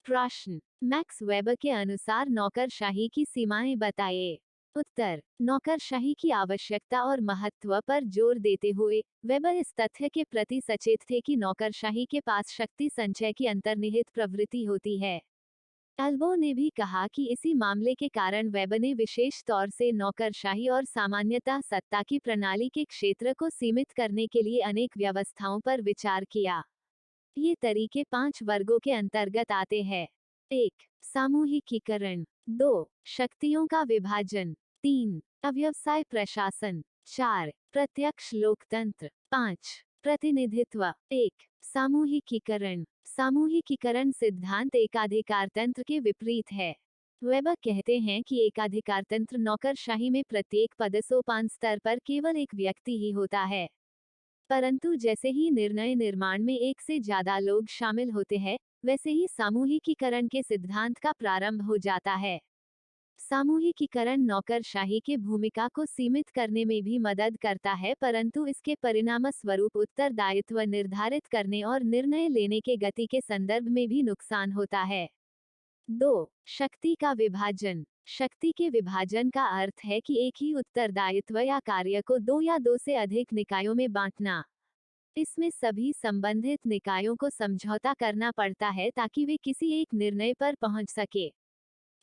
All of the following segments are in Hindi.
प्रश्न, मैक्स वेबर के अनुसार नौकरशाही की सीमाएं बताइए। उत्तर, नौकरशाही की आवश्यकता और महत्व पर जोर देते हुए वेबर इस तथ्य के प्रति सचेत थे कि नौकरशाही के पास शक्ति संचय की अंतर्निहित प्रवृत्ति होती है। अल्बो ने भी कहा कि इसी मामले के कारण वेबर ने विशेष तौर से नौकरशाही और सामान्यतः सत्ता की प्रणाली के क्षेत्र को सीमित करने के लिए अनेक व्यवस्थाओं पर विचार किया। ये तरीके 5 वर्गों के अंतर्गत आते हैं। 1. सामूहिकीकरण। 2. शक्तियों का विभाजन। 3. अव्यवसाय प्रशासन। 4. प्रत्यक्ष लोकतंत्र। 5. प्रतिनिधित्व। 1. सामूहिकीकरण। सामूहिकीकरण सिद्धांत एकाधिकार तंत्र के विपरीत है। वेबर कहते हैं कि एकाधिकार तंत्र नौकरशाही में प्रत्येक पदसोपान स्तर पर केवल एक व्यक्ति ही होता है, परंतु जैसे ही निर्णय निर्माण में एक से ज्यादा लोग शामिल होते हैं, वैसे ही सामूहिकीकरण के सिद्धांत का प्रारंभ हो जाता है। सामूहिकीकरण नौकरशाही की भूमिका को सीमित करने में भी मदद करता है, परंतु इसके परिणामस्वरूप उत्तरदायित्व निर्धारित करने और निर्णय लेने के गति के संदर्भ में भी नुकसान होता है। 2. शक्ति का विभाजन। शक्ति के विभाजन का अर्थ है कि एक ही उत्तरदायित्व या कार्य को 2 या 2 से अधिक निकायों में बांटना। इसमें सभी संबंधित निकायों को समझौता करना पड़ता है ताकि वे किसी एक निर्णय पर पहुंच सके।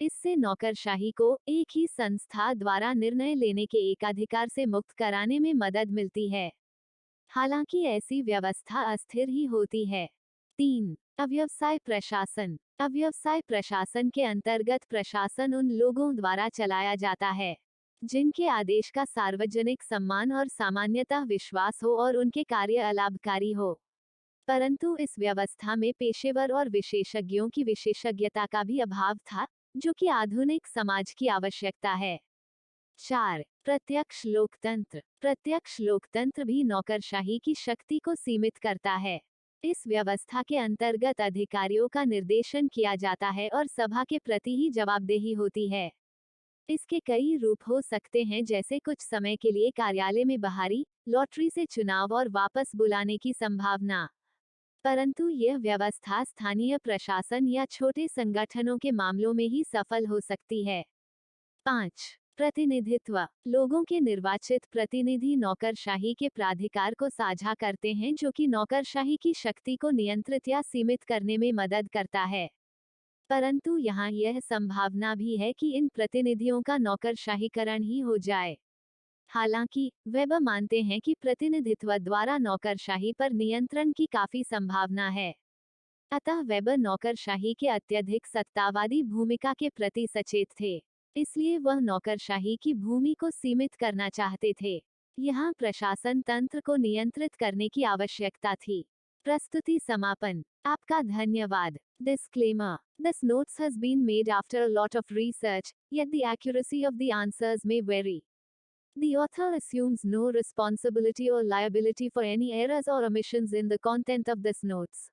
इससे नौकरशाही को एक ही संस्था द्वारा निर्णय लेने के एकाधिकार से मुक्त कराने में मदद मिलती है। हालांकि ऐसी व्यवस्था अस्थिर ही होती है। 3. अव्यवसाय प्रशासन। अव्यवसाय प्रशासन के अंतर्गत प्रशासन उन लोगों द्वारा चलाया जाता है जिनके आदेश का सार्वजनिक सम्मान और सामान्यतः विश्वास हो और उनके कार्य अलाभकारी हो। परंतु इस व्यवस्था में पेशेवर और विशेषज्ञों की विशेषज्ञता का भी अभाव था, जो कि आधुनिक समाज की आवश्यकता है। 4. प्रत्यक्ष लोकतंत्र। प्रत्यक्ष लोकतंत्र भी नौकरशाही की शक्ति को सीमित करता है। इस व्यवस्था के अंतर्गत अधिकारियों का निर्देशन किया जाता है और सभा के प्रति ही जवाबदेही होती है। इसके कई रूप हो सकते हैं, जैसे कुछ समय के लिए कार्यालय में बहाली, लॉटरी से चुनाव और वापस बुलाने की संभावना। परंतु यह व्यवस्था स्थानीय प्रशासन या छोटे संगठनों के मामलों में ही सफल हो सकती है। 5. प्रतिनिधित्व। लोगों के निर्वाचित प्रतिनिधि नौकरशाही के प्राधिकार को साझा करते हैं, जो कि नौकरशाही की शक्ति को नियंत्रित या सीमित करने में मदद करता है। परंतु यहाँ यह संभावना भी है कि इन प्रतिनिधियों का नौकरशाहीकरण ही हो जाए। हालांकि वेबर मानते हैं कि प्रतिनिधित्व द्वारा नौकरशाही पर नियंत्रण की काफी संभावना है। अतः वेबर नौकरशाही के अत्यधिक सत्तावादी भूमिका के प्रति सचेत थे, इसलिए वह नौकरशाही की भूमि को सीमित करना चाहते थे। यहाँ प्रशासन तंत्र को नियंत्रित करने की आवश्यकता थी। प्रस्तुति समापन। आपका धन्यवाद। Disclaimer. This notes has been made after a lot of research, yet the accuracy of the answers may vary. The author assumes no responsibility or liability for any errors or omissions in the content of this notes.